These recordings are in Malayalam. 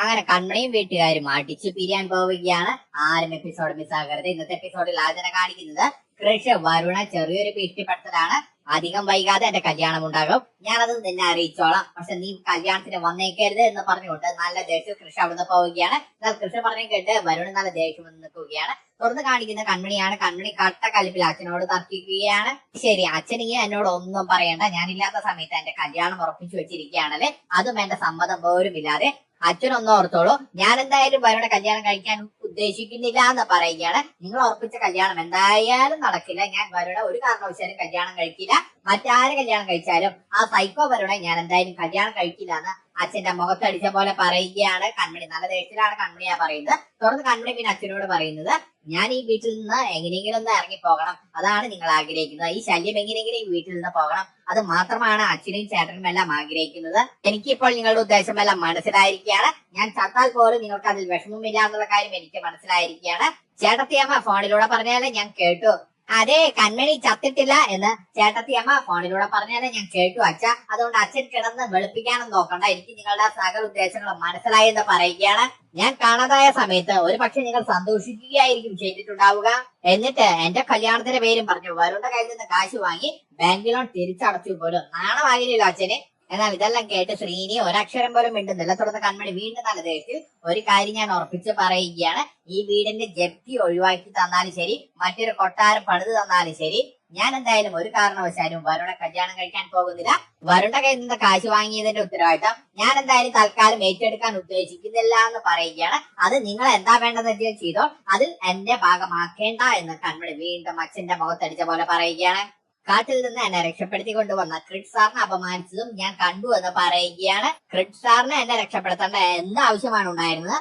അങ്ങനെ കൺമണിയും വീട്ടുകാരും അടിച്ചു പിരിയാൻ പോവുകയാണ്. ആരും എപ്പിസോഡ് മിസ്സാകരുത്. ഇന്നത്തെ എപ്പിസോഡിൽ ആചന കാണിക്കുന്നത് കൃഷ് വരുണ ചെറിയൊരു ഭീഷണിപ്പെടുത്തലാണ്. അധികം വൈകാതെ എന്റെ കല്യാണം ഉണ്ടാകും, ഞാനത് നിന്നെ അറിയിച്ചോളാം, പക്ഷെ നീ കല്യാണത്തിന് വന്നേക്കരുത് എന്ന് പറഞ്ഞുകൊണ്ട് നല്ല ദേഷ്യം കൃഷ് അവിടുന്ന് പോവുകയാണ്. എന്നാൽ കൃഷ് പറഞ്ഞു കേട്ട് വരുണ് നല്ല ദേഷ്യം വന്ന് നിൽക്കുകയാണ്. തുറന്ന് കാണിക്കുന്ന കൺമണിയാണ്. കൺമണി കട്ട കലിപ്പിൽ അച്ഛനോട് തർക്കിക്കുകയാണ്. ശരി, അച്ഛനെങ്കിൽ എന്നോട് ഒന്നും പറയണ്ട, ഞാനില്ലാത്ത സമയത്ത് എന്റെ കല്യാണം ഉറപ്പിച്ചു വെച്ചിരിക്കുകയാണല്ലേ, അതും എന്റെ സമ്മതം പോലും ഇല്ലാതെ. അച്ഛനൊന്നും ഓർത്തോളൂ, ഞാൻ എന്തായാലും വരുണ കല്യാണം കഴിക്കാൻ ഉദ്ദേശിക്കുന്നില്ല എന്ന് പറയുകയാണ്. നിങ്ങൾ ഉറപ്പിച്ച കല്യാണം എന്തായാലും നടക്കില്ല. ഞാൻ വരുണ ഒരു കാരണവശാലും കല്യാണം കഴിക്കില്ല. മറ്റാര് കല്യാണം കഴിച്ചാലും ആ സൈക്കോ വരുണ ഞാൻ എന്തായാലും കല്യാണം കഴിക്കില്ല എന്ന് അച്ഛന്റെ മുഖത്തടിച്ച പോലെ പറയുകയാണ് കൺമണി. നല്ല ദേഷ്യത്തിലാണ് കൺമണിയാ പറയുന്നത്. തുറന്ന് കൺമണി പിന്നെ അച്ഛനോട് പറയുന്നത്, ഞാൻ ഈ വീട്ടിൽ നിന്ന് എങ്ങനെയെങ്കിലും ഒന്ന് ഇറങ്ങിപ്പോകണം, അതാണ് നിങ്ങൾ ആഗ്രഹിക്കുന്നത്. ഈ ശല്യം എങ്ങനെയെങ്കിലും ഈ വീട്ടിൽ നിന്ന് പോകണം, അത് മാത്രമാണ് അച്ഛനും ചേട്ടനും എല്ലാം ആഗ്രഹിക്കുന്നത്. എനിക്കിപ്പോൾ നിങ്ങളുടെ ഉദ്ദേശം എല്ലാം മനസ്സിലായിരിക്കുകയാണ്. ഞാൻ ചത്താൽ പോലും നിങ്ങൾക്ക് അതിൽ വിഷമമില്ല എന്നുള്ള കാര്യം എനിക്ക് മനസ്സിലായിരിക്കുകയാണ്. ചേട്ടത്തിയമ്മ ഫോണിലൂടെ പറഞ്ഞാലേ ഞാൻ കേട്ടു. അതെ, കൺമണി ചത്തിട്ടില്ല എന്ന് ചേട്ടത്തിയമ്മ ഫോണിലൂടെ പറഞ്ഞാലേ ഞാൻ കേട്ടു അച്ഛ. അതുകൊണ്ട് അച്ഛൻ കിടന്ന് വെളുപ്പിക്കാനും നോക്കണ്ട, എനിക്ക് നിങ്ങളുടെ സകല ഉദ്ദേശങ്ങളും മനസ്സിലായി എന്ന് പറയുകയാണ്. ഞാൻ കാണാതായ സമയത്ത് ഒരു പക്ഷെ നിങ്ങൾ സന്തോഷിക്കുകയായിരിക്കും ചെയ്തിട്ടുണ്ടാവുക. എന്നിട്ട് എന്റെ കല്യാണത്തിന്റെ പേരും പറഞ്ഞു വരുണ്ട കയ്യിൽ നിന്ന് കാശ് വാങ്ങി ബാങ്ക് ലോൺ തിരിച്ചടച്ചു പോലും. നാണമാകില്ലല്ലോ അച്ഛന്. എന്നാൽ ഇതെല്ലാം കേട്ട് ശ്രീനി ഒരക്ഷരം പോലും മിണ്ടുന്നില്ല. തുടർന്ന് കൺമണി വീണ്ടും നല്ല ദേഷ്യത്തിൽ, ഒരു കാര്യം ഞാൻ ഉറപ്പിച്ച് പറയുകയാണ്, ഈ വീടിന്റെ ജപ്തി ഒഴിവാക്കി തന്നാലും ശരി, മറ്റൊരു കൊട്ടാരം പണിത് തന്നാലും ശരി, ഞാൻ എന്തായാലും ഒരു കാരണവശാലും വരുണ കല്യാണം കഴിക്കാൻ പോകുന്നില്ല. വരുണ കയ്യിൽ നിന്ന് കാശ് വാങ്ങിയതിന്റെ ഉത്തരവാദിത്തം ഞാൻ എന്തായാലും തൽക്കാലം ഏറ്റെടുക്കാൻ ഉദ്ദേശിക്കുന്നില്ല എന്ന് പറയുകയാണ്. അത് നിങ്ങൾ എന്താ വേണ്ടതെന്ന് വെച്ചാൽ ചെയ്തോ, അതിൽ എന്റെ ഭാഗമാക്കേണ്ട എന്ന് കൺമണി വീണ്ടും അച്ഛന്റെ മുഖത്തടിച്ച പോലെ പറയുകയാണ്. കാട്ടിൽ നിന്ന് എന്നെ രക്ഷപ്പെടുത്തി കൊണ്ടുവന്ന ക്രിഡ് സാറിനെ അപമാനിച്ചതും ഞാൻ കണ്ടു എന്ന് പറയുകയാണ്. ക്രിഡ് സാറിനെ എന്നെ രക്ഷപ്പെടുത്തേണ്ട എന്ത് ആവശ്യമാണ് ഉണ്ടായിരുന്നത്?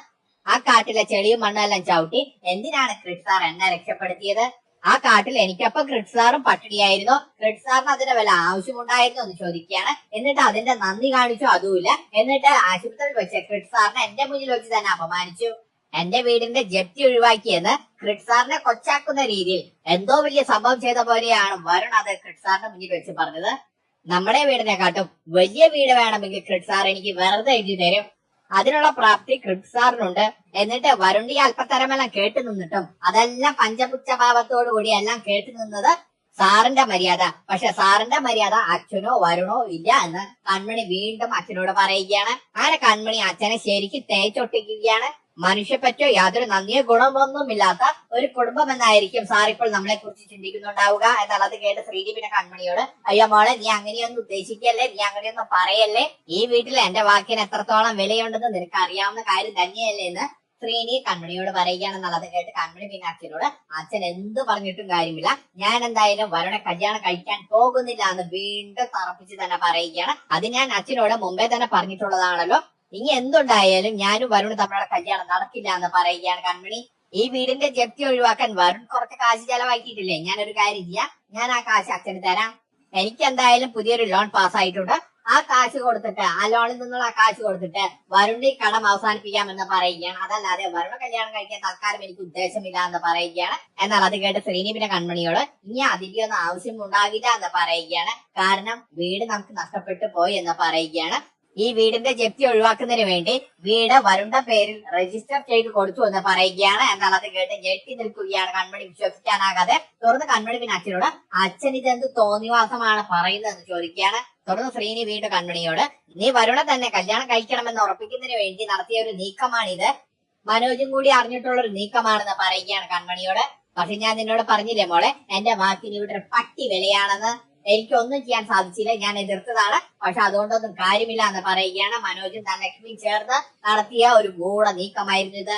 ആ കാട്ടിലെ ചെളിയും മണ്ണും എല്ലാം ചവിട്ടി എന്തിനാണ് ക്രിഡ് സാർ എന്നെ രക്ഷപ്പെടുത്തിയത്? ആ കാട്ടിൽ എനിക്കൊപ്പം ക്രിഡ് സാറും പട്ടിണിയായിരുന്നു. ക്രിഡ് സാറിന് അതിന് വല്ല ആവശ്യമുണ്ടായിരുന്നു എന്ന് ചോദിക്കുകയാണ്. എന്നിട്ട് അതിന്റെ നന്ദി കാണിച്ചു, അതുമില്ല. എന്നിട്ട് ആശുപത്രിയിൽ വെച്ച് ക്രിഡ് സാറിനെ എന്റെ മുന്നിൽ വെച്ച് തന്നെ അപമാനിച്ചു. എന്റെ വീടിന്റെ ജപ്തി ഒഴിവാക്കിയെന്ന് ക്രിഡ് സാറിനെ കൊച്ചാക്കുന്ന രീതിയിൽ എന്തോ വലിയ സംഭവം ചെയ്ത പോലെയാണ് വരുൺ അത് ക്രിഡ് സാറിന്റെ മുന്നിൽ വെച്ച് പറഞ്ഞത്. നമ്മുടെ വീടിനെക്കാട്ടും വലിയ വീട് വേണമെങ്കിൽ ക്രിഡ് സാർ എനിക്ക് വെറുതെ എഴുതി തരും, അതിനുള്ള പ്രാപ്തി ക്രിഡ് സാറിനുണ്ട്. എന്നിട്ട് വരുണ്ടി അല്പത്തരമെല്ലാം കേട്ടു നിന്നിട്ടും അതെല്ലാം പഞ്ചപുച്ഛഭാവത്തോടു കൂടി എല്ലാം കേട്ടു നിന്നത് സാറിന്റെ മര്യാദ. പക്ഷെ സാറിന്റെ മര്യാദ അച്ഛനോ വരുണോ ഇല്ല എന്ന് കൺമണി വീണ്ടും അച്ഛനോട് പറയുകയാണ്. അങ്ങനെ കൺമണി അച്ഛനെ ശരിക്കും തേച്ചൊട്ടിക്കുകയാണ്. മനുഷ്യപ്പറ്റോ യാതൊരു നന്ദിയോ ഗുണമൊന്നുമില്ലാത്ത ഒരു കുടുംബം എന്നായിരിക്കും സാർ ഇപ്പോൾ നമ്മളെ കുറിച്ച് ചിന്തിക്കുന്നുണ്ടാവുക. എന്നാൽ അത് കേട്ട് ശ്രീനി പിന്നെ കൺമണിയോട്, അയ്യോ മോളെ, നീ അങ്ങനെയൊന്നും ഉദ്ദേശിക്കല്ലേ, നീ അങ്ങനെയൊന്നും പറയല്ലേ, ഈ വീട്ടിൽ എന്റെ വാക്കിന് എത്രത്തോളം വിലയുണ്ടെന്ന് നിനക്ക് അറിയാവുന്ന കാര്യം തന്നെയല്ലേ എന്ന് ശ്രീനി കൺമണിയോട് പറയുകയാണെന്നാൽ അത് കേട്ട് കൺമണി പിന്നെ അച്ഛനോട്, അച്ഛൻ എന്ത് പറഞ്ഞിട്ടും കാര്യമില്ല, ഞാൻ എന്തായാലും വരുണ കല്യാണം കഴിക്കാൻ പോകുന്നില്ല എന്ന് വീണ്ടും തറപ്പിച്ച് തന്നെ പറയുകയാണ്. അത് ഞാൻ അച്ഛനോട് മുമ്പേ തന്നെ പറഞ്ഞിട്ടുള്ളതാണല്ലോ, ഇനി എന്തുണ്ടായാലും ഞാനും വരുൺ തമ്മിലുള്ള കല്യാണം നടക്കില്ല എന്ന് പറയുകയാണ് കൺമണി. ഈ വീടിന്റെ ജപ്തി ഒഴിവാക്കാൻ വരുൺ കുറച്ച് കാശ് ചെലവാക്കിയിട്ടില്ലേ, ഞാനൊരു കാര്യം ചെയ്യാം, ഞാൻ ആ കാശ് അച്ഛന് തരാം. എനിക്ക് എന്തായാലും പുതിയൊരു ലോൺ പാസ്സായിട്ടുണ്ട്, ആ കാശ് കൊടുത്തിട്ട്, ആ ലോണിൽ നിന്നുള്ള ആ കാശ് കൊടുത്തിട്ട് വരുണിന്റെ ഈ കടം അവസാനിപ്പിക്കാമെന്ന് പറയുകയാണ്. അതല്ലാതെ വരുണ കല്യാണം കഴിക്കാൻ തൽക്കാലം എനിക്ക് ഉദ്ദേശമില്ല എന്ന് പറയുകയാണ്. എന്നാൽ അത് കേട്ട് ശ്രീനി പിന്നെ കൺമണിയോട്, ഇനി അതിന്റെ ഒന്നും ആവശ്യം ഉണ്ടാകില്ല എന്ന് പറയുകയാണ്. കാരണം വീട് നമുക്ക് നഷ്ടപ്പെട്ടു പോയി എന്ന് പറയുകയാണ്. ഈ വീടിന്റെ ജപ്തി ഒഴിവാക്കുന്നതിന് വേണ്ടി വീട് വരുണ്ട പേരിൽ രജിസ്റ്റർ ചെയ്ത് കൊടുത്തു എന്ന് പറയുകയാണ്. എന്നാൽ അത് കേട്ട് ഞെട്ടി നിൽക്കുകയാണ് കൺമണി, വിശ്വസിക്കാനാകാതെ. തുടർന്ന് കൺമണി പിന്നെ അച്ഛനോട്, അച്ഛൻ ഇതെന്ത് തോന്നിവാസമാണ് പറയുന്നതെന്ന് ചോദിക്കുകയാണ്. തുടർന്ന് ശ്രീനി വീണ്ടും കൺമണിയോട്, നീ വരുണ തന്നെ കല്യാണം കഴിക്കണമെന്ന് ഉറപ്പിക്കുന്നതിന് വേണ്ടി നടത്തിയ ഒരു നീക്കമാണിത്, മനോജും കൂടി അറിഞ്ഞിട്ടുള്ള ഒരു നീക്കമാണെന്ന് പറയുകയാണ് കൺമണിയോട്. പക്ഷെ ഞാൻ നിന്നോട് പറഞ്ഞില്ലേ മോളെ, എന്റെ വാക്കിന് ഇവിടെ ഒരു പട്ടി വിലയാണെന്ന്. എനിക്കൊന്നും ചെയ്യാൻ സാധിച്ചില്ല, ഞാൻ എതിർത്തതാണ്, പക്ഷെ അതുകൊണ്ടൊന്നും കാര്യമില്ല എന്ന് പറയുകയാണ്. മനോജും ധനലക്ഷ്മിയും ചേർന്ന് നടത്തിയ ഒരു ഗൂഢ നീക്കമായിരുന്നു ഇത്.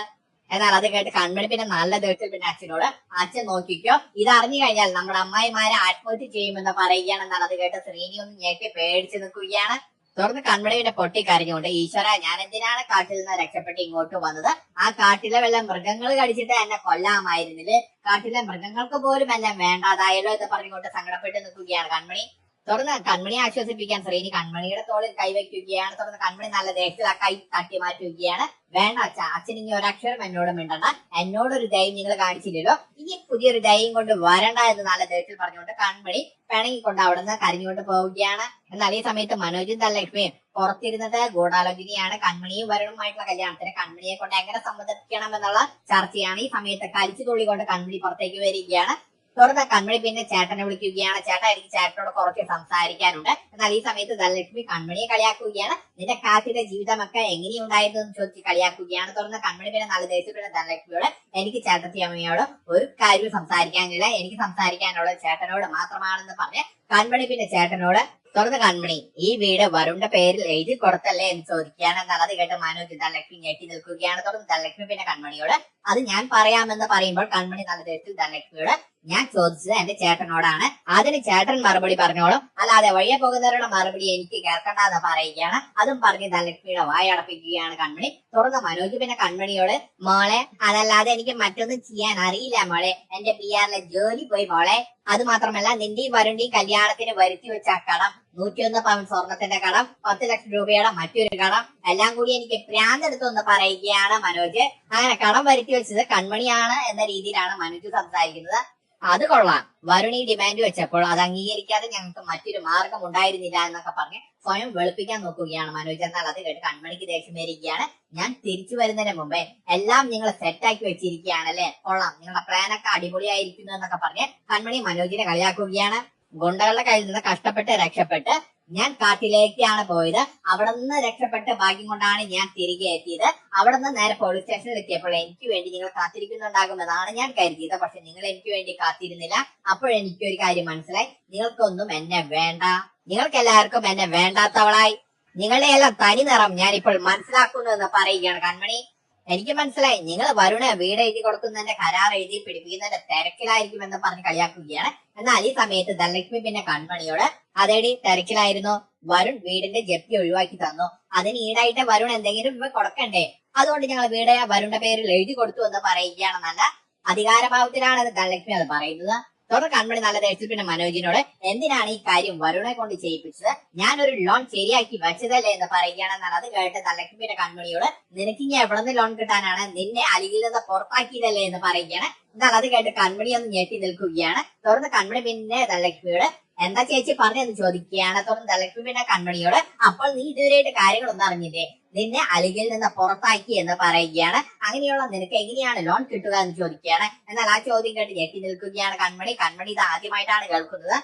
എന്നാൽ അത് കേട്ട് കൺമണി പിന്നെ നല്ല ദേഷ്യത്തിൽ പിന്നെ അച്ഛനോട്, അച്ഛൻ നോക്കിക്കോ, ഇത് അറിഞ്ഞു കഴിഞ്ഞാൽ നമ്മുടെ അമ്മായിമാരെ ആത്മഹത്യ ചെയ്യുമെന്ന് പറയുകയാണ്. എന്നാൽ അത് കേട്ട് ശ്രീനി ഒന്ന് ഞെട്ടി പേടിച്ചു നിൽക്കുകയാണ്. തുടർന്ന് കൺമണി പിന്നെ പൊട്ടിക്കരഞ്ഞുകൊണ്ട്, ഈശ്വര, ഞാൻ എന്തിനാണ് കാട്ടിൽ നിന്ന് രക്ഷപ്പെട്ട് ഇങ്ങോട്ട് വന്നത്? ആ കാട്ടിലെ വല്ല മൃഗങ്ങൾ കടിച്ചിട്ട് എന്നെ കൊല്ലാമായിരുന്നില്ലേ? കാട്ടിലെ മൃഗങ്ങൾക്ക് പോലും എന്നെ വേണ്ടാതായല്ലോ എന്ന് പറഞ്ഞുകൊണ്ട് സങ്കടപ്പെട്ട് നിൽക്കുകയാണ് കൺമണി. തുടർന്ന് കൺമണിയെ ആശ്വസിപ്പിക്കാൻ ശ്രീനി കൺമണിയുടെ തോളിൽ കൈവയ്ക്കുകയാണ്. തുടർന്ന് കൺമണി നല്ല ദേഷ്യത്തിൽ ആ കൈ തട്ടി മാറ്റുകയാണ്. വേണ്ട അച്ഛൻ ഇനി ഒരക്ഷരം എന്നോട് മിണ്ടണ്ട, എന്നോടൊരു ദയം നിങ്ങൾ കാണിച്ചില്ലല്ലോ, ഇനി പുതിയൊരു ദയം കൊണ്ട് വരണ്ട എന്ന് നല്ല ദേഷ്യത്തിൽ പറഞ്ഞുകൊണ്ട് കൺമണി പിണങ്ങിക്കൊണ്ട് അവിടെ നിന്ന് കരഞ്ഞുകൊണ്ട് പോവുകയാണ്. എന്നാൽ ഈ സമയത്ത് മനോജും ധനലക്ഷ്മിയും പുറത്തിരുന്നത് ഗൂഢാലോചനയാണ്. കൺമണിയും വരുണുമായിട്ടുള്ള കല്യാണത്തിന് കൺമണിയെ കൊണ്ട് എങ്ങനെ സമ്മതിക്കണം എന്നുള്ള ചർച്ചയാണ്. ഈ സമയത്ത് കളിച്ചു തുള്ളിക്കൊണ്ട് കൺമണി പുറത്തേക്ക് വരികയാണ്. തുടർന്ന് കൺമണി പിന്നെ ചേട്ടനെ വിളിക്കുകയാണ്. ചേട്ടാ, എനിക്ക് ചേട്ടനോട് കുറച്ച് സംസാരിക്കാനുണ്ട്. എന്നാൽ ഈ സമയത്ത് ധനലക്ഷ്മി കൺമണിയെ കളിയാക്കുകയാണ്. നിന്റെ കാക്കിന്റെ ജീവിതമൊക്കെ എങ്ങനെയുണ്ടായിരുന്നു എന്ന് ചോദിച്ച് കളിയാക്കുകയാണ്. തുടർന്ന് കൺമണി പിന്നെ നല്ല ദേഷ്യപ്പെട്ട ധനലക്ഷ്മിയോട് എനിക്ക് ചേട്ടത്തി അമ്മയോട് ഒരു കാര്യവും സംസാരിക്കാനില്ല, എനിക്ക് സംസാരിക്കാനുള്ളത് ചേട്ടനോട് മാത്രമാണെന്ന് പറഞ്ഞ് കൺമണി പിന്നെ ചേട്ടനോട് തുടർന്ന് കൺമണി ഈ വീട് വരുണിന്റെ പേരിൽ എഴുതി കൊടുത്തല്ലേ എന്ന് ചോദിക്കുകയാണ്. എന്നാൽ അത് കേട്ട് മനോജ് ധനലക്ഷ്മി ഞെട്ടി നിൽക്കുകയാണ്. തുടർന്ന് ധനലക്ഷ്മി പിന്നെ കൺമണിയോട് അത് ഞാൻ പറയാമെന്ന് പറയുമ്പോൾ കൺമണി നല്ല ദേഷ്യത്തിൽ ധനലക്ഷ്മിയോട് ഞാൻ ചോദിച്ചത് എന്റെ ചേട്ടനോടാണ്, അതിന് ചേട്ടൻ മറുപടി പറഞ്ഞോളും, അല്ലാതെ വഴിയെ പോകുന്നവരുടെ മറുപടി എനിക്ക് കേൾക്കണ്ടെന്ന് പറയുകയാണ്. അതും പറഞ്ഞ് ധനലക്ഷ്മിയുടെ വായടപ്പിക്കുകയാണ് കൺമണി. തുടർന്ന് മനോജ് പിന്നെ കൺമണിയോട് മോളെ അതല്ലാതെ എനിക്ക് മറ്റൊന്നും ചെയ്യാൻ അറിയില്ല മോളെ, എന്റെ PR ജോലി പോയി മോളെ, അത് മാത്രമല്ല നിന്റെയും വരുണിന്റെയും കല്യാണത്തിന് വരുത്തി വെച്ച കടം 101 പവൻ സ്വർണത്തിന്റെ കടം, 10 ലക്ഷം രൂപയുടെ മറ്റൊരു കടം, എല്ലാം കൂടി എനിക്ക് ഭ്രാന്തെടുത്തു എന്ന് പറയുകയാണ് മനോജ്. അങ്ങനെ കടം വരുത്തി വെച്ചത് കൺമണിയാണ് എന്ന രീതിയിലാണ് മനോജ് സംസാരിക്കുന്നത്. അത് കൊള്ളാം, വരുണി ഡിമാൻഡ് വെച്ചപ്പോൾ അത് അംഗീകരിക്കാതെ ഞങ്ങൾക്ക് മറ്റൊരു മാർഗം ഉണ്ടായിരുന്നില്ല എന്നൊക്കെ പറഞ്ഞ് സ്വയം വെളുപ്പിക്കാൻ നോക്കുകയാണ് മനോജ്. എന്നാൽ അത് കേട്ട് കൺമണിക്ക് ദേഷ്യം വരികയാണ്. ഞാൻ തിരിച്ചു വരുന്നതിന് മുമ്പേ എല്ലാം നിങ്ങൾ സെറ്റാക്കി വെച്ചിരിക്കുകയാണല്ലേ, കൊള്ളാം, നിങ്ങളുടെ പ്ലാനൊക്കെ അടിപൊളിയായിരിക്കുന്നു എന്നൊക്കെ പറഞ്ഞ് കൺമണി മനോജിനെ കളിയാക്കുകയാണ്. ഗുണ്ടകളുടെ കയ്യിൽ നിന്ന് കഷ്ടപ്പെട്ട് രക്ഷപ്പെട്ട് ഞാൻ കാട്ടിലേക്കാണ് പോയത്, അവിടെ നിന്ന് രക്ഷപ്പെട്ട് ഭാഗ്യം കൊണ്ടാണ് ഞാൻ തിരികെ എത്തിയത്. അവിടെ നിന്ന് നേരെ പോലീസ് സ്റ്റേഷനിൽ എത്തിയപ്പോൾ എനിക്ക് വേണ്ടി നിങ്ങൾ കാത്തിരിക്കുന്നുണ്ടാകുമെന്നാണ് ഞാൻ കരുതിയത്. പക്ഷെ നിങ്ങൾ എനിക്ക് വേണ്ടി കാത്തിരുന്നില്ല. അപ്പോഴെനിക്കൊരു കാര്യം മനസ്സിലായി, നിങ്ങൾക്കൊന്നും എന്നെ വേണ്ട, നിങ്ങൾക്ക് എല്ലാവർക്കും എന്നെ വേണ്ടാത്തവളായി, നിങ്ങളുടെ എല്ലാം തനി നിറം ഞാനിപ്പോൾ മനസ്സിലാക്കുന്നു എന്ന് പറയുകയാണ് കൺമണി. എനിക്ക് മനസ്സിലായി, നിങ്ങൾ വരുണ് വീട് എഴുതി കൊടുക്കുന്നതിന്റെ കരാർ എഴുതി പിടിപ്പിക്കുന്നതിന്റെ തിരക്കിലായിരിക്കും എന്ന് പറഞ്ഞ് കളിയാക്കുകയാണ്. എന്നാൽ ഈ സമയത്ത് ധനലക്ഷ്മി പിന്നെ കൺമണിയോട് അതേടി തിരക്കിലായിരുന്നു, വരുൺ വീടിന്റെ ജപ്തി ഒഴിവാക്കി തന്നു, അതിന് ഈടായിട്ട് വരുൺ എന്തെങ്കിലും കൊടുക്കണ്ടേ, അതുകൊണ്ട് ഞങ്ങൾ വീട് വരുണിന്റെ പേരിൽ എഴുതി കൊടുത്തു എന്ന് പറയുകയാണ്. നല്ല അധികാരഭാവത്തിലാണ് ധനലക്ഷ്മി അത് പറയുന്നത്. തുടർന്ന് കൺമണി നല്ല ദേഷ്യത്തിൽ പിന്നെ മനോജിനോട് എന്തിനാണ് ഈ കാര്യം വരുണെ കൊണ്ട് ചെയ്യിപ്പിച്ചത്, ഞാനൊരു ലോൺ ശരിയാക്കി വെച്ചതല്ലേ എന്ന് പറയുകയാണ്. എന്നാൽ അത് കേട്ട് ധനലക്ഷ്മിയുടെ കൺമണിയോട് നിനക്ക് ഇനി എവിടെ നിന്ന് ലോൺ കിട്ടാനാണ്, നിന്നെ അലിയിൽ നിന്ന് പുറത്താക്കിയതല്ലേ എന്ന് പറയുകയാണ്. എന്നാൽ അത് കേട്ട് കൺമണി ഒന്ന് ഞെട്ടി നിൽക്കുകയാണ്. തുടർന്ന് കൺമണി പിന്നെ ധനലക്ഷ്മിയോട് എന്താ ചേച്ചി പറഞ്ഞെന്ന് ചോദിക്കുകയാണ്. തുടർന്ന് ധനലക്ഷ്മി പിന്നെ കൺമണിയോട് അപ്പോൾ നീ ഇതുവരെയായിട്ട് കാര്യങ്ങളൊന്നും അറിഞ്ഞില്ലേ, നിന്നെ അലിഗിൽ നിന്ന് പുറത്താക്കി എന്ന് പറയുകയാണ്. അങ്ങനെയുള്ള നിനക്ക് എങ്ങനെയാണ് ലോൺ കിട്ടുക എന്ന് ചോദിക്കുകയാണ്. എന്നാൽ ആ ചോദ്യം കേട്ട് ഞെട്ടി നിൽക്കുകയാണ് കൺമണി. കൺമണി ഇത് ആദ്യമായിട്ടാണ് കേൾക്കുന്നത്.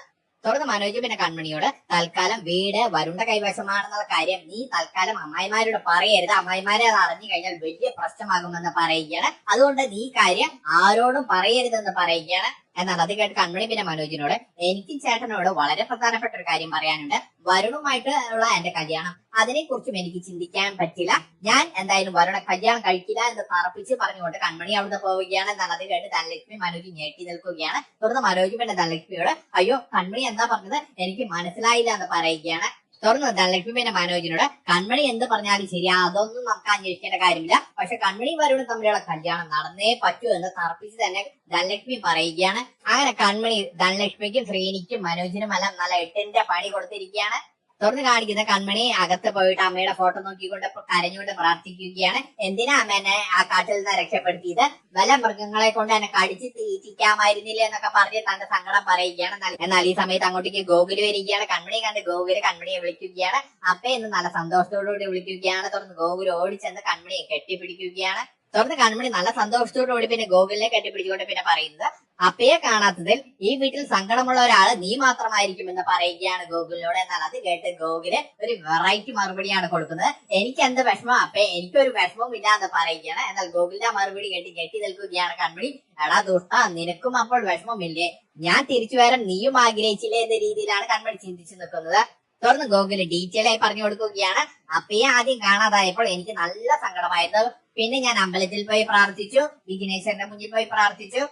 തുടർന്ന് മനോജ് പിന്നെ കൺമണിയോട് തൽക്കാലം വീട് വരുണ്ട കൈവശമാണെന്നുള്ള കാര്യം നീ തൽക്കാലം അമ്മായിമാരോട് പറയരുത്, അമ്മായിമാരെ അത് അറിഞ്ഞു കഴിഞ്ഞാൽ വലിയ പ്രശ്നമാകുമെന്ന് പറയുകയാണ്. അതുകൊണ്ട് നീ കാര്യം ആരോടും പറയരുതെന്ന് പറയുകയാണ്. എന്നാൽ അത് കേട്ട് കൺമണി പിന്നെ മനോജിനോട് എനിക്കും ചേട്ടനോട് വളരെ പ്രധാനപ്പെട്ട ഒരു കാര്യം പറയാനുണ്ട്, വരുണുമായിട്ട് ഉള്ള എന്റെ കല്യാണം അതിനെ കുറിച്ചും എനിക്ക് ചിന്തിക്കാൻ പറ്റില്ല, ഞാൻ എന്തായാലും വരുണ കല്യാണം കഴിക്കില്ല എന്ന് തറപ്പിച്ച് പറഞ്ഞുകൊണ്ട് കൺമണി അവിടുന്ന് പോവുകയാണ്. എന്നാൽ അത് കേട്ട് ധനലക്ഷ്മി മനോജ് ഞെട്ടി നിൽക്കുകയാണ്. തുടർന്ന് മനോജ് പിന്നെ ധനലക്ഷ്മിയോട് അയ്യോ കൺമണി എന്താ പറഞ്ഞത് എനിക്ക് മനസ്സിലായില്ല എന്ന് പറയുകയാണ്. തുടർന്ന് ധനലക്ഷ്മി പിന്നെ മനോജിനോട് കൺമണി എന്ത് പറഞ്ഞാലും ശരി, അതൊന്നും നമുക്ക് അന്വേഷിക്കേണ്ട കാര്യമില്ല, പക്ഷെ കൺമണി വരുണും തമ്മിലുള്ള കല്യാണം നടന്നേ പറ്റൂ എന്ന് തർപ്പിച്ച് തന്നെ ധനലക്ഷ്മി പറയുകയാണ്. അങ്ങനെ കൺമണി ധനലക്ഷ്മിക്കും ശ്രീനിക്കും മനോജിനും എല്ലാം നല്ല 8ന്റെ പണി കൊടുത്തിരിക്കുകയാണ്. തുടർന്ന് കാണിക്കുന്ന കൺമണി അകത്ത് പോയിട്ട് അമ്മയുടെ ഫോട്ടോ നോക്കിക്കൊണ്ട് കരഞ്ഞുകൊണ്ട് പ്രാർത്ഥിക്കുകയാണ്. എന്തിനാ അമ്മ എന്നെ ആ കാട്ടിൽ നിന്ന് രക്ഷപ്പെടുത്തിയത്, വല്ല മൃഗങ്ങളെ കൊണ്ട് എന്നെ കടിച്ച് തീറ്റിക്കാമായിരുന്നില്ല എന്നൊക്കെ പറഞ്ഞ് തന്റെ സങ്കടം പറയുകയാണ്. എന്നാൽ ഈ സമയത്ത് അങ്ങോട്ടേക്ക് ഗോകുല് വരികയാണ്. കൺമണി കണ്ട് ഗോകുല് കൺമണിയെ വിളിക്കുകയാണ്. അപ്പ എന്ന് നല്ല സന്തോഷത്തോടുകൂടി വിളിക്കുകയാണ്. തുടർന്ന് ഗോകുല് ഓടിച്ചെന്ന് കൺമണിയെ കെട്ടിപ്പിടിക്കുകയാണ്. തുടർന്ന് കൺമണി നല്ല സന്തോഷത്തോടുകൂടി പിന്നെ ഗോകുലിനെ കെട്ടിപ്പിടിച്ചുകൊണ്ട് പിന്നെ പറയുന്നത് അപ്പയെ കാണാത്തതിൽ ഈ വീട്ടിൽ സങ്കടമുള്ള ഒരാള് നീ മാത്രമായിരിക്കുമെന്ന് പറയുകയാണ് ഗോകുലിനോട്. എന്നാൽ അത് കേട്ട് ഗോകുല് ഒരു വെറൈറ്റി മറുപടിയാണ് കൊടുക്കുന്നത്, എനിക്ക് എന്ത് വിഷമം അപ്പേ, എനിക്കൊരു വിഷമവും ഇല്ല എന്ന് പറയുകയാണ്. എന്നാൽ ഗോകുലിന്റെ മറുപടി കേട്ട് കെട്ടി നിൽക്കുകയാണ് കൺമണി. എടാ ദുഷ്ട, നിനക്കും അപ്പോൾ വിഷമമില്ലേ, ഞാൻ തിരിച്ചു വരാൻ നീയും ആഗ്രഹിച്ചില്ലേ എന്ന രീതിയിലാണ് കൺമണി ചിന്തിച്ചു നിൽക്കുന്നത്. തുടർന്ന് ഗോകുല് ഡീറ്റെയിൽ ആയി പറഞ്ഞു കൊടുക്കുകയാണ്. അപ്പയെ ആദ്യം കാണാതായപ്പോൾ എനിക്ക് നല്ല സങ്കടമായിരുന്നു, പിന്നെ ഞാൻ അമ്പലത്തിൽ പോയി പ്രാർത്ഥിച്ചു, വിഘ്നേശ്വരന്റെ മുന്നിൽ പോയി പ്രാർത്ഥിച്ചു,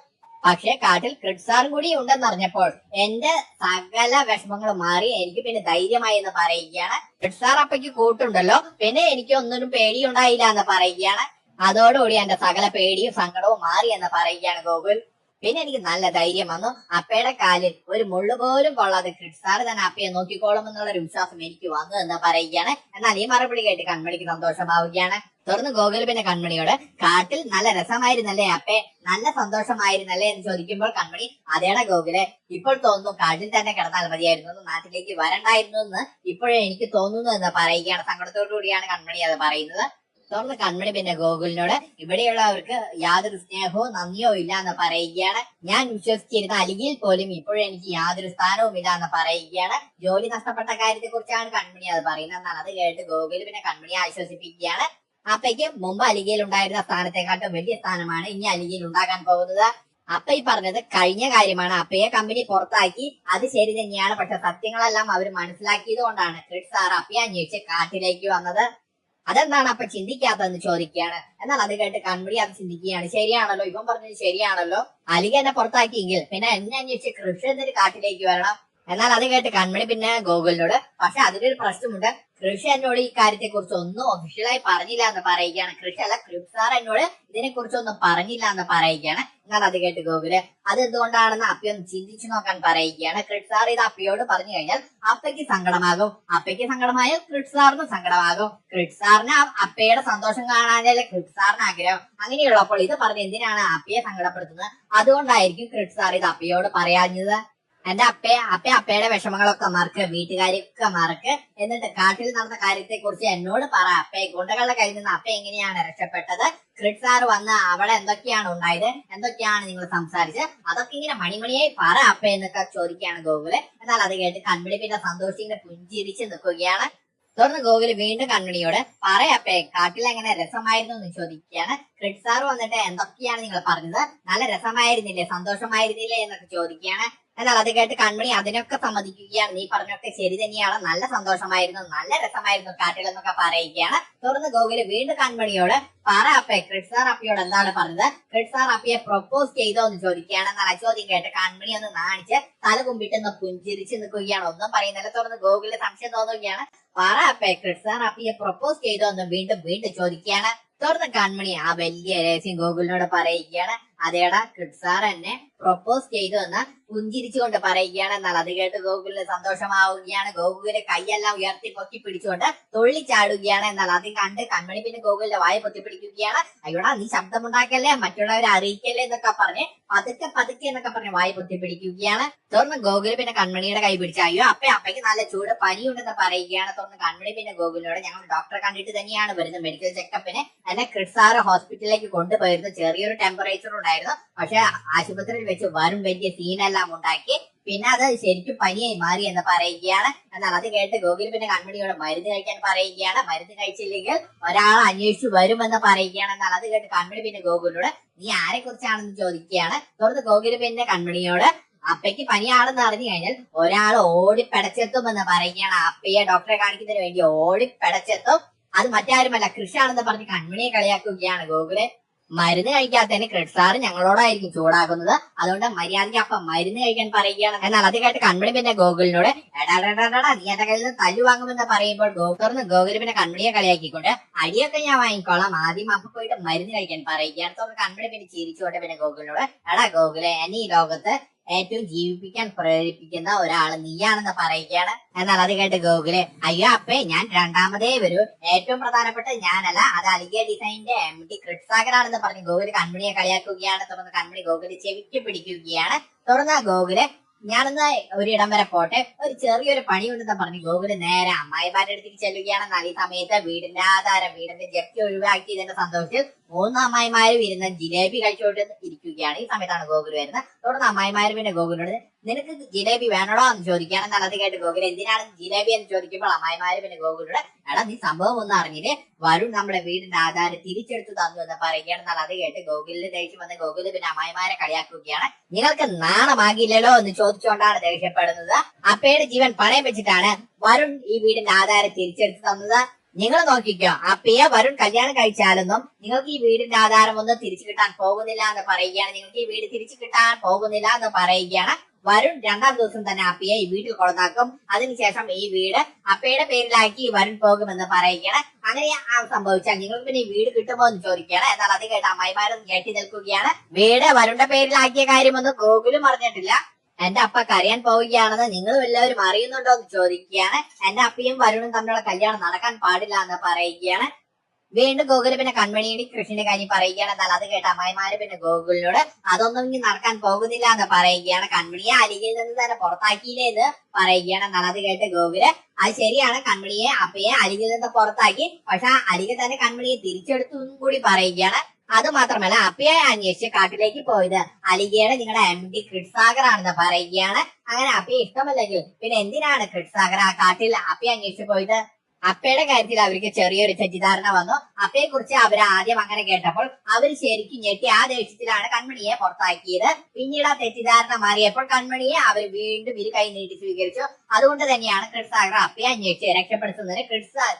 പക്ഷെ കാട്ടിൽ ക്രിഡ്സാറും കൂടി ഉണ്ടെന്നറിഞ്ഞപ്പോൾ എന്റെ സകല വിഷമങ്ങളും മാറി, എനിക്ക് പിന്നെ ധൈര്യമായി എന്ന് പറയുകയാണ്. ക്രിഡ്സാർ അപ്പയ്ക്ക് കൂട്ടുണ്ടല്ലോ, പിന്നെ എനിക്ക് ഒന്നിനും പേടിയുണ്ടായില്ല എന്ന് പറയുകയാണ്. അതോടുകൂടി എന്റെ സകല പേടിയും സങ്കടവും മാറി എന്ന് പറയുകയാണ് ഗോകുൽ. പിന്നെ എനിക്ക് നല്ല ധൈര്യം വന്നു. അപ്പയുടെ കാലിൽ ഒരു മുള്ളു പോലും കൊള്ളാതെ ക്രിഡ്സാർ തന്നെ അപ്പയെ നോക്കിക്കോളും എന്നുള്ള ഒരു വിശ്വാസം എനിക്ക് വന്നു എന്ന് പറയുകയാണ്. എന്നാൽ ഈ മറുപടി കേട്ട് കൺമണിക്ക് സന്തോഷമാവുകയാണ്. തുടർന്ന് ഗോകുൽ പിന്നെ കൺമണിയോട് കാട്ടിൽ നല്ല രസമായിരുന്നല്ലേ അപ്പേ, നല്ല സന്തോഷമായിരുന്നല്ലേ എന്ന് ചോദിക്കുമ്പോൾ കൺമണി അതേടാ ഗോകുലെ, ഇപ്പോൾ തോന്നുന്നു കാട്ടിൽ തന്നെ കിടന്നാൽ മതിയായിരുന്നു, നാട്ടിലേക്ക് വരണ്ടായിരുന്നു എന്ന് ഇപ്പോഴേ എനിക്ക് തോന്നുന്നു എന്ന് പറയുകയാണ്. സങ്കടത്തോടു കൂടിയാണ് കൺമണി അത് പറയുന്നത്. തുടർന്ന് കൺമണി പിന്നെ ഗോകുലിനോട് ഇവിടെയുള്ളവർക്ക് യാതൊരു സ്നേഹവും നന്ദിയോ ഇല്ല എന്ന് പറയുകയാണ്. ഞാൻ വിശ്വസിച്ചിരുന്ന അലിഗിൽ പോലും ഇപ്പോഴും എനിക്ക് യാതൊരു സ്ഥാനവും ഇല്ല എന്ന് പറയുകയാണ്. ജോലി നഷ്ടപ്പെട്ട കാര്യത്തെ കുറിച്ചാണ് കൺമണി അത് പറയുന്നത്. എന്നാൽ അത് കേട്ട് ഗോകുൽ പിന്നെ കൺമണിയെ ആശ്വസിപ്പിക്കുകയാണ്. അപ്പയ്ക്ക് മുമ്പ് അലിഗയിൽ ഉണ്ടായിരുന്ന സ്ഥാനത്തെക്കാട്ടും വലിയ സ്ഥാനമാണ് ഇനി അലിഗയിൽ ഉണ്ടാകാൻ പോകുന്നത്. അപ്പ ഈ പറഞ്ഞത് കഴിഞ്ഞ കാര്യമാണ്. അപ്പയെ കമ്പനി പുറത്താക്കി, അത് ശരി തന്നെയാണ്. പക്ഷെ സത്യങ്ങളെല്ലാം അവർ മനസ്സിലാക്കിയത് കൊണ്ടാണ് ക്രിഡ്സാർ അപ്പയെ അന്വേഷിച്ച് കാട്ടിലേക്ക് വന്നത്. അതെന്താണ് അപ്പൊ ചിന്തിക്കാത്തതെന്ന് ചോദിക്കുകയാണ്. എന്നാൽ അത് കേട്ട് കൺമണി അത് ചിന്തിക്കുകയാണ്. ശരിയാണല്ലോ, ഇവൻ പറഞ്ഞത് ശരിയാണല്ലോ, അലിഗ എന്നെ പുറത്താക്കിയെങ്കിൽ പിന്നെ എന്നെ അന്വേഷിച്ച് കൃഷി എന്തൊരു കാട്ടിലേക്ക് വരണം. എന്നാൽ അത് കേട്ട് കൺമണി പിന്നെ ഗോകുലിനോട് പക്ഷെ അതിലൊരു പ്രശ്നമുണ്ട്, കൃഷി എന്നോട് ഈ കാര്യത്തെ കുറിച്ച് ഒന്നും ഒഫീഷ്യലായി പറഞ്ഞില്ല എന്ന് പറയുകയാണ്. കൃഷി അല്ല, ക്രിഡ്സാർ എന്നോട് ഇതിനെ കുറിച്ചൊന്നും പറഞ്ഞില്ല എന്ന് പറയുകയാണ്. എന്നാൽ അത് കേട്ട് ഗോകുല് അത് എന്തുകൊണ്ടാണെന്ന് അപ്പയൊന്ന് ചിന്തിച്ചു നോക്കാൻ പറയുകയാണ്. ക്രിഡ്സാർ ഇത് അപ്പയോട് പറഞ്ഞു കഴിഞ്ഞാൽ അപ്പയ്ക്ക് സങ്കടമാകും, അപ്പയ്ക്ക് സങ്കടമായാൽ ക്രിഡ്സാറിനും സങ്കടമാകും. ക്രിഡ്സാറിന് അപ്പയുടെ സന്തോഷം കാണാനല്ലേ ക്രിഡ്സാറിന് ആഗ്രഹം. അങ്ങനെയുള്ളപ്പോൾ ഇത് പറഞ്ഞ് എന്തിനാണ് അപ്പയെ സങ്കടപ്പെടുത്തുന്നത്? അതുകൊണ്ടായിരിക്കും ക്രിഡ്സാർ ഇത് അപ്പയോട് പറയാഞ്ഞത്. എന്റെ അപ്പയുടെ വിഷമങ്ങളൊക്കെ മറക്ക്, വീട്ടുകാരൊക്കെ മറക്ക്, എന്നിട്ട് കാട്ടിൽ നടന്ന കാര്യത്തെ കുറിച്ച് എന്നോട് പറ. അപ്പയെ ഗുണ്ടകളുടെ കയ്യിൽ നിന്ന് അപ്പ എങ്ങനെയാണ് രക്ഷപ്പെട്ടത്, ക്രിഡ്സാർ വന്ന് അവിടെ എന്തൊക്കെയാണ് ഉണ്ടായത്, എന്തൊക്കെയാണ് നിങ്ങൾ സംസാരിച്ചത്, അതൊക്കെ ഇങ്ങനെ മണിമണിയായി പറ അപ്പ എന്നൊക്കെ ചോദിക്കുകയാണ് ഗോകുല്. എന്നാൽ അത് കേട്ട് കൺമണി പിന്നെ സന്തോഷിങ്ങനെ പുഞ്ചിരിച്ച് നിൽക്കുകയാണ്. തുടർന്ന് ഗോകുല് വീണ്ടും കൺമണിയോട് പറയപ്പേ കാട്ടിൽ എങ്ങനെ രസമായിരുന്നു എന്ന് ചോദിക്കുകയാണ്. ക്രിഡ്സാർ വന്നിട്ട് എന്തൊക്കെയാണ് നിങ്ങൾ പറഞ്ഞത്, നല്ല രസമായിരുന്നില്ലേ, സന്തോഷമായിരുന്നില്ലേ എന്നൊക്കെ ചോദിക്കുകയാണ്. എന്നാൽ അത് കേട്ട് കൺമണി അതിനൊക്കെ സമ്മതിക്കുകയാണ്. നീ പറഞ്ഞൊക്കെ ശരി തന്നെയാണ്, നല്ല സന്തോഷമായിരുന്നു, നല്ല രസമായിരുന്നു കാട്ടിൽ എന്നൊക്കെ പറയുകയാണ്. തുടർന്ന് ഗോകുല് വീണ്ടും കൺമണിയോട് പറ അപ്പേ ക്രിഡ്സാർ അപ്പയോട് എന്താണ് പറഞ്ഞത്, ക്രിഡ്സാർ അപ്പയെ പ്രൊപ്പോസ് ചെയ്തോ എന്ന് ചോദിക്കുകയാണ്. എന്നാൽ ആ ചോദ്യം കേട്ട് കൺമണി ഒന്ന് നാണിച്ച് തല കുമ്പിട്ടൊന്ന് പുഞ്ചിരിച്ച് നിൽക്കുകയാണ്, ഒന്നും പറയുന്നില്ല. തുടർന്ന് ഗോകുല് സംശയം തോന്നുകയാണ്. പറ അപ്പേ ക്രിഡ്സാർ അപ്പയെ പ്രൊപ്പോസ് ചെയ്തോ എന്ന് വീണ്ടും വീണ്ടും ചോദിക്കുകയാണ്. തുടർന്ന് കൺമണി ആ വലിയ രഹസ്യം ഗോകുലിനോട് പറയുകയാണ്. അതേടാ ക്രിഡ്സാർ എന്നെ പ്രൊപ്പോസ് ചെയ്തു എന്ന് പുഞ്ചിരിച്ചുകൊണ്ട് പറയുകയാണ്. എന്നാൽ അത് കേട്ട് ഗോകുലിന് സന്തോഷമാവുകയാണ്. ഗോകുലിന്റെ കൈയെല്ലാം ഉയർത്തി പൊക്കി പിടിച്ചുകൊണ്ട് തുള്ളിച്ചാടുകയാണ്. എന്നാൽ അത് കണ്ട് കൺമണി പിന്നെ ഗോകുലിന്റെ വായ പൊത്തിപ്പിടിക്കുകയാണ്. അയ്യോടാ നീ ശബ്ദമുണ്ടാക്കല്ലേ, മറ്റുള്ളവരെ അറിയിക്കല്ലേ എന്നൊക്കെ പറഞ്ഞ് പതുക്കെ പതുക്കെ എന്നൊക്കെ പറഞ്ഞ് വായ പൊത്തിപ്പിടിക്കുകയാണ്. തുടർന്ന് ഗോകുല് പിന്നെ കൺമണിയുടെ കൈ പിടിച്ച് അയ്യോ അപ്പയ്ക്ക് നല്ല ചൂട് പനിയുണ്ടെന്ന് പറയുകയാണ്. തുടർന്ന് കൺമണി പിന്നെ ഗോകുലിനോട് ഞങ്ങൾ ഡോക്ടറെ കണ്ടിട്ട് തന്നെയാണ് വരുന്നത്, മെഡിക്കൽ ചെക്കപ്പിന് എന്നെ ക്രിഡ്സാർ ഹോസ്പിറ്റലിലേക്ക് കൊണ്ടുപോയിരുന്നു, ചെറിയൊരു ടെമ്പറേച്ചർ ഉണ്ടായിരുന്നു, പക്ഷെ ആശുപത്രിയിൽ വെച്ച് വരുൺ വലിയ സീനെല്ലാം ഉണ്ടാക്കി, പിന്നെ അത് ശരിക്കും പനിയായി മാറി എന്ന് പറയുകയാണ്. എന്നാൽ അത് കേട്ട് ഗോകുൽ പിന്നെ കൺമണിയോട് മരുന്ന് കഴിക്കാൻ പറയുകയാണ്. മരുന്ന് കഴിച്ചില്ലെങ്കിൽ ഒരാളെ അന്വേഷിച്ചു വരുമെന്ന് പറയുകയാണ്. എന്നാൽ അത് കേട്ട് കൺമണി പിന്നെ ഗോകുലിനോട് നീ ആരെ കുറിച്ചാണെന്ന് ചോദിക്കുകയാണ്. തുടർന്ന് ഗോകുൽ പിന്നെ കൺമണിയോട് അപ്പയ്ക്ക് പനിയാണെന്ന് അറിഞ്ഞു കഴിഞ്ഞാൽ ഒരാൾ ഓടിപ്പടച്ചെത്തും എന്ന് പറയുകയാണ്. അപ്പയെ ഡോക്ടറെ കാണിക്കുന്നതിന് വേണ്ടി ഓടിപ്പടച്ചെത്തും, അത് മറ്റാരുമല്ല കൃഷിയാണെന്ന് പറഞ്ഞ് കൺമണിയെ കളിയാക്കുകയാണ് ഗോകുലെ. മരുന്ന് കഴിക്കാത്തതിന് ക്രിഡ്സാർ ഞങ്ങളോടായിരിക്കും ചൂടാകുന്നത്, അതുകൊണ്ട് മര്യാദയ്ക്ക് അപ്പം മരുന്ന് കഴിക്കാൻ പറയുകയാണ്. എന്നാൽ അത് കേട്ട് കൺമണി പിന്നെ ഗോകുലിനോട് എടാ നീ എന്റെ കയ്യിൽ നിന്ന് തല്ലു വാങ്ങുമെന്ന് പറയുമ്പോൾ ഗോകുൽ പിന്നെ കൺമണിയെ കളിയാക്കിക്കൊണ്ട് അടിയൊക്കെ ഞാൻ വാങ്ങിക്കോളാം, ആദ്യം അപ്പൊ പോയിട്ട് മരുന്ന് കഴിക്കാൻ പറയുകയാണ്. തുടർന്ന് കൺമണി പിന്നെ ചിരിച്ചുകൊണ്ട് പിന്നെ ഗോകുലിനോട് എടാ ഗോകുലെ, എന്നെ ഈ ലോകത്ത് ഏറ്റവും ജീവിപ്പിക്കാൻ പ്രേരിപ്പിക്കുന്ന ഒരാൾ നീയാണെന്ന് പറയുകയാണ്. എന്നാൽ അത് കേട്ട് ഗോകുലെ അയ്യോ അപ്പേ ഞാൻ രണ്ടാമതേ വരൂ, ഏറ്റവും പ്രധാനപ്പെട്ട ഞാനല്ല, അത് അലിഗ ഡിസൈനിന്റെ MD ക്രിഡ്സാഗറാണെന്ന് പറഞ്ഞ് ഗോകുല് കൺമണിയെ കളിയാക്കുകയാണ്. തുടർന്ന് കൺമണി ഗോകുല് ചെവിക്ക് പിടിക്കുകയാണ്. തുടർന്ന് ഗോകുല് ഞാനൊന്ന് ഒരിടം വരെ പോട്ടെ, ഒരു ചെറിയൊരു പണിയുണ്ടെന്ന് പറഞ്ഞ് ഗോകുല് നേരെ അമ്മായിമാരുടെ അടുത്തേക്ക് ചെല്ലുകയാണ്. എന്നാൽ ഈ സമയത്ത് വീടിന്റെ ആധാരം, വീടിന്റെ ജപ്തി ഒഴിവാക്കിയതിന്റെ സന്തോഷത്തിൽ 3 അമ്മായിമാരും ഇരുന്ന് ജിലേബി കഴിച്ചോട്ട് ഇരിക്കുകയാണ്. ഈ സമയത്താണ് ഗോകുല് വരുന്നത്. തുടർന്ന് അമ്മായിമാര് പിന്നെ ഗോകുലിനോട് നിനക്ക് ജിലേബി വേണോടോ എന്ന് ചോദിക്കുകയാണ്. എന്നാൽ അത് കേട്ട് ഗോകുല് എന്തിനാണ് ജിലേബി എന്ന് ചോദിക്കുമ്പോൾ അമ്മായിമാര് പിന്നെ ഗോകുലിനോട് എടാ നീ സംഭവം ഒന്നും അറിഞ്ഞില്ലേ, വരുൺ നമ്മുടെ വീടിന്റെ ആധാരം തിരിച്ചെടുത്തു തന്നു എന്ന് പറയുകയാണ്. എന്നാൽ അത് കേട്ട് ഗോകുലിന് ദേഷ്യം വന്ന് ഗോകുല് പിന്നെ അമ്മായിമാരെ കളിയാക്കുകയാണ്. നിങ്ങൾക്ക് നാണമാകില്ലല്ലോ എന്ന് ചോദിച്ചുകൊണ്ടാണ് ദേഷ്യപ്പെടുന്നത്. അപ്പയുടെ ജീവൻ പണയം വെച്ചിട്ടാണ് വരുൺ ഈ വീടിന്റെ ആധാരം തിരിച്ചെടുത്തു തന്നത്. നിങ്ങൾ നോക്കിക്കോ, അപ്പയെ വരുൺ കല്യാണം കഴിച്ചാലൊന്നും നിങ്ങൾക്ക് ഈ വീടിന്റെ ആധാരം ഒന്നും തിരിച്ചു കിട്ടാൻ പോകുന്നില്ല എന്ന് പറയുകയാണ്. നിങ്ങൾക്ക് ഈ വീട് തിരിച്ചു കിട്ടാൻ പോകുന്നില്ല എന്ന് പറയുകയാണ്. വരുൺ രണ്ടാം ദിവസം തന്നെ അപ്പയെ ഈ വീട്ടിൽ കൊളന്നാക്കും. അതിനുശേഷം ഈ വീട് അപ്പയുടെ പേരിലാക്കി വരുൺ പോകുമെന്ന് പറയുകയാണ്. അങ്ങനെ സംഭവിച്ചാൽ നിങ്ങൾക്ക് പിന്നെ ഈ വീട് കിട്ടുമോ എന്ന് ചോദിക്കുകയാണ്. എന്നാൽ അത് കേട്ട് അമ്മായിമാരും ഞെട്ടി നിൽക്കുകയാണ്. വീട് വരുണിന്റെ പേരിലാക്കിയ കാര്യമൊന്നും ഗോകുലും അറിഞ്ഞിട്ടില്ല. എന്റെ അപ്പ കരയാൻ പോവുകയാണെന്ന് നിങ്ങൾ എല്ലാവരും അറിയുന്നുണ്ടോ എന്ന് ചോദിക്കുകയാണ്. എന്റെ അപ്പയും വരുണും തമ്മിലുള്ള കല്യാണം നടക്കാൻ പാടില്ല എന്ന് പറയുകയാണ്. വീണ്ടും ഗോകുല് പിന്നെ കൺമണിയുടെ കൃഷ്ണന്റെ കാര്യം പറയുകയാണ്. എന്നാൽ അത് കേട്ട അമ്മായിമാര് പിന്നെ ഗോകുലിനോട് അതൊന്നും ഇനി നടക്കാൻ പോകുന്നില്ല എന്ന് പറയുകയാണ്. കൺമണിയെ അലികയിൽ നിന്ന് തന്നെ പുറത്താക്കിയില്ലേ എന്ന് പറയുകയാണ്. എന്നാൽ അത് കേട്ട് ഗോകുല് അത് ശരിയാണ്, കൺമണിയെ അപ്പയെ അലികയിൽ നിന്ന് പുറത്താക്കി, പക്ഷെ അലിക തന്നെ കൺമണിയെ തിരിച്ചെടുത്തു എന്നും കൂടി പറയുകയാണ്. അത് മാത്രമല്ല അപ്പയെ അന്വേഷിച്ച് കാട്ടിലേക്ക് പോയത് അലികയുടെ നിങ്ങളുടെ MD കൃഷ്ണസാഗർ ആണെന്ന് പറയുകയാണ്. അങ്ങനെ അപ്പയെ ഇഷ്ടമല്ലെങ്കിൽ പിന്നെ എന്തിനാണ് കൃഷ്ണസാഗർ ആ കാട്ടിൽ അപ്പയെ അന്വേഷിച്ച് പോയത്? അപ്പയുടെ കാര്യത്തിൽ അവർക്ക് ചെറിയൊരു തെറ്റിദ്ധാരണ വന്നു. അപ്പയെ കുറിച്ച് അവർ ആദ്യം അങ്ങനെ കേട്ടപ്പോൾ അവർ ശരിക്കും ഞെട്ടി. ആ ദേഷ്യത്തിലാണ് കൺമണിയെ പുറത്താക്കിയത്. പിന്നീട് ആ തെറ്റിദ്ധാരണ മാറിയപ്പോൾ കൺമണിയെ അവർ വീണ്ടും ഇരു കൈ നീട്ടി സ്വീകരിച്ചു. അതുകൊണ്ട് തന്നെയാണ് കൃഷ്ണസാഗർ അപ്പയെ അന്വേഷിച്ച് രക്ഷപ്പെടുത്തുന്നതിന്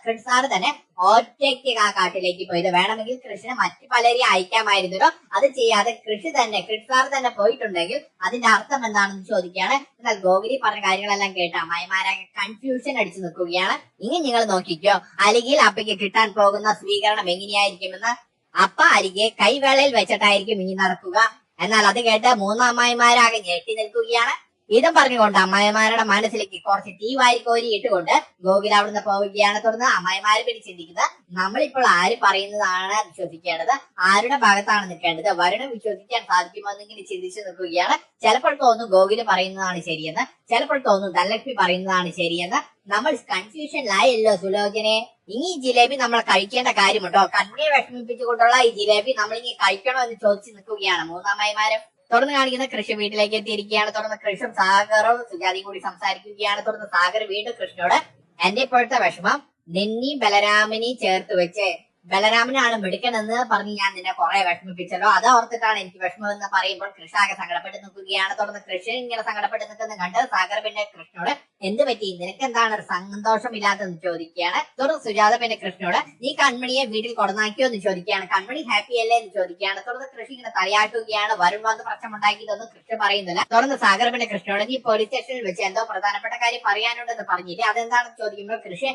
കൃഷ്ണസാഗർ തന്നെ ഒറ്റയ്ക്ക് ആ കാട്ടിലേക്ക് പോയത്. വേണമെങ്കിൽ കൃഷ്ണന് മറ്റു പലരെയും അയക്കാമായിരുന്നല്ലോ. അത് ചെയ്യാതെ കൃഷ്ണസാഗർ തന്നെ പോയിട്ടുണ്ടെങ്കിൽ അതിന്റെ അർത്ഥം എന്താണെന്ന് ചോദിക്കുകയാണ്. എന്നാൽ ഗോകുലി പറഞ്ഞ കാര്യങ്ങളെല്ലാം കേട്ട് അമ്മായിമാരാകെ കൺഫ്യൂഷൻ അടിച്ചു നിൽക്കുകയാണ്. ഇനി നിങ്ങൾ നോക്കിക്കോ, അലികയിൽ അപ്പയ്ക്ക് കിട്ടാൻ പോകുന്ന സ്വീകരണം എങ്ങനെയായിരിക്കുമെന്ന്. അപ്പ അലികയെ കൈവേളയിൽ വെച്ചിട്ടായിരിക്കും ഇനി നടക്കുക. എന്നാൽ അത് കേട്ട് മൂന്ന് അമ്മായിമാരാകെ ഞെട്ടി നിൽക്കുകയാണ്. ഇതും പറഞ്ഞുകൊണ്ട് അമ്മായിമാരുടെ മനസ്സിലേക്ക് കുറച്ച് തീ വാരി കോരി ഇട്ടുകൊണ്ട് ഗോകുൽ അവിടുന്ന് പോവുകയാണ്. തുടർന്ന് അമ്മായിമാര് പിന്നെ ചിന്തിക്കുന്നത് നമ്മളിപ്പോൾ ആര് പറയുന്നതാണ് വിശ്വസിക്കേണ്ടത്, ആരുടെ ഭാഗത്താണ് നിൽക്കേണ്ടത്, വരുണം വിശ്വസിക്കാൻ സാധിക്കുമോ എന്നിങ്ങനെ ചിന്തിച്ചു നിൽക്കുകയാണ്. ചിലപ്പോൾ തോന്നും ഗോകുല് പറയുന്നതാണ് ശരിയെന്ന്, ചിലപ്പോൾ തോന്നും ധനലക്ഷ്മി പറയുന്നതാണ് ശരിയെന്ന്. നമ്മൾ കൺഫ്യൂഷനിലായല്ലോ സുലോചനെ. ഇനി ഈ ജിലേബി നമ്മൾ കഴിക്കേണ്ട കാര്യമുണ്ടോ? കണ്ണിയെ വിഷമിപ്പിച്ചുകൊണ്ടുള്ള ഈ ജിലേബി നമ്മൾ ഇനി കഴിക്കണോ എന്ന് ചോദിച്ചു നിൽക്കുകയാണ് മൂന്നമ്മായിമാരും. തുടർന്ന് കാണിക്കുന്ന കൃഷി വീട്ടിലേക്ക് എത്തിയിരിക്കുകയാണ്. തുടർന്ന് കൃഷും സാഗറും സുജാതയും കൂടി സംസാരിക്കുകയാണ്. തുടർന്ന് സാഗർ വീണ്ടും കൃഷ്ണനോട് എന്റെ ഇപ്പോഴത്തെ വിഷമം നിന്നെയും ബലരാമനെയും ചേർത്ത് വെച്ച് ബലരാമനാണ് മിടുക്കനെന്ന് പറഞ്ഞ് ഞാൻ നിന്നെ കുറെ വിഷമിപ്പിച്ചല്ലോ, അത് ഓർത്തിട്ടാണ് എനിക്ക് വിഷമം എന്ന് പറയുമ്പോൾ കൃഷ്ണാകെ സങ്കടപ്പെട്ട് നിൽക്കുകയാണ്. തുടർന്ന് കൃഷ്ണൻ ഇങ്ങനെ സങ്കടപ്പെട്ട് നിൽക്കുന്നത് കണ്ട് സാഗർ പിന്നെ കൃഷ്ണനോട് എന്ത് പറ്റി, നിനക്ക് എന്താണ് സന്തോഷമില്ലാത്തെന്ന് ചോദിക്കുകയാണ്. തുടർന്ന് സുജാത പിന്നെ കൃഷ്ണനോട് നീ കൺമണിയെ വീട്ടിൽ കൊടന്നാക്കിയോ എന്ന് ചോദിക്കുകയാണ്. കൺമണി ഹാപ്പി അല്ലേ എന്ന് ചോദിക്കുകയാണ്. തുടർന്ന് കൃഷി ഇങ്ങനെ തലയാട്ടുകയാണ്. വരുൺ വന്ന് പ്രശ്നം ഉണ്ടാക്കിയതൊന്നും കൃഷ്ണ പറയുന്നില്ല. തുടർന്ന് സാഗർ പിന്നെ കൃഷ്ണനോട് നീ പോലീസ് സ്റ്റേഷനിൽ വെച്ച് എന്തോ പ്രധാനപ്പെട്ട കാര്യം പറയാനുണ്ടെന്ന് പറഞ്ഞില്ലേ, അതെന്താണെന്ന് ചോദിക്കുമ്പോൾ കൃഷി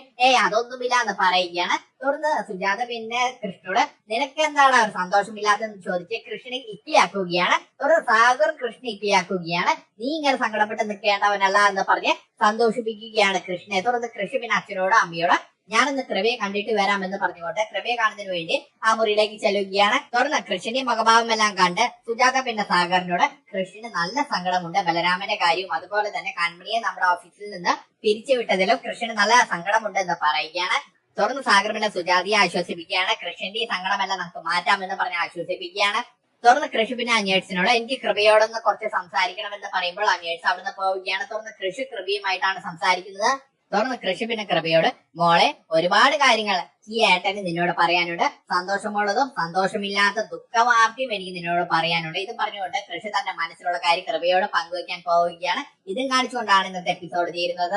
അതൊന്നുമില്ല എന്ന് പറയുകയാണ്. തുടർന്ന് സുജാത പിന്നെ കൃഷ്ണനോട് നിനക്ക് എന്താണ് സന്തോഷമില്ലാത്തെന്ന് ചോദിച്ച് കൃഷ്ണനെ ഇക്കിയാക്കുകയാണ്. തുടർന്ന് സാഗർ കൃഷ്ണ ഇക്കിയാക്കുകയാണ്. നീ ഇങ്ങനെ സങ്കടപ്പെട്ട് നിൽക്കേണ്ടവനല്ല എന്ന് പറഞ്ഞ് സന്തോഷിപ്പിക്കുകയാണ് കൃഷ്ണനെ. തുടർന്ന് കൃഷി പിന്നെ അച്ഛനോട് അമ്മയോട് ഞാനൊന്ന് കൃപയെ കണ്ടിട്ട് വരാമെന്ന് പറഞ്ഞുകൊണ്ട് കൃപയെ കാണുന്നതിന് വേണ്ടി ആ മുറിയിലേക്ക് ചെല്ലുകയാണ്. തുടർന്ന് കൃഷ്ണന്റെ മുഖഭാവം എല്ലാം കണ്ട് സുജാത പിന്നെ സാഗറിനോട് കൃഷ്ണന് നല്ല സങ്കടമുണ്ട് ബലരാമന്റെ കാര്യവും അതുപോലെ തന്നെ കൺമണിയെ നമ്മുടെ ഓഫീസിൽ നിന്ന് പിരിച്ചുവിട്ടതിലും കൃഷ്ണന് നല്ല സങ്കടമുണ്ട് എന്ന് പറയുകയാണ്. തുടർന്ന് സാഗർ പിന്നെ സുജാതയെ ആശ്വസിപ്പിക്കുകയാണ്. കൃഷ്ണന്റെ ഈ സങ്കടമെല്ലാം നമുക്ക് മാറ്റാമെന്ന് പറഞ്ഞ് ആശ്വസിപ്പിക്കുകയാണ്. തുടർന്ന് കൃഷി പിന്നെ അന്വേഷിനോട് എനിക്ക് കൃപയോടൊന്ന് കുറച്ച് സംസാരിക്കണമെന്ന് പറയുമ്പോൾ അന്വേഷിച്ച് അവിടുന്ന് പോവുകയാണ്. തുടർന്ന് കൃഷി കൃപയുമായിട്ടാണ് സംസാരിക്കുന്നത്. തുടർന്ന് കൃഷി പിന്നെ കൃപയോട് മോളെ ഒരുപാട് കാര്യങ്ങൾ ഈ ഏട്ടന് നിന്നോട് പറയാനുണ്ട്, സന്തോഷമുള്ളതും സന്തോഷമില്ലാത്ത ദുഃഖവാർത്തയും എനിക്ക് നിന്നോട് പറയാനുണ്ട്. ഇത് പറഞ്ഞുകൊണ്ട് കൃഷി തന്റെ മനസ്സിലുള്ള കാര്യം കൃപയോട് പങ്കുവയ്ക്കാൻ പോവുകയാണ്. ഇതും കാണിച്ചുകൊണ്ടാണ് ഇന്നത്തെ എപ്പിസോഡ് തീരുന്നത്.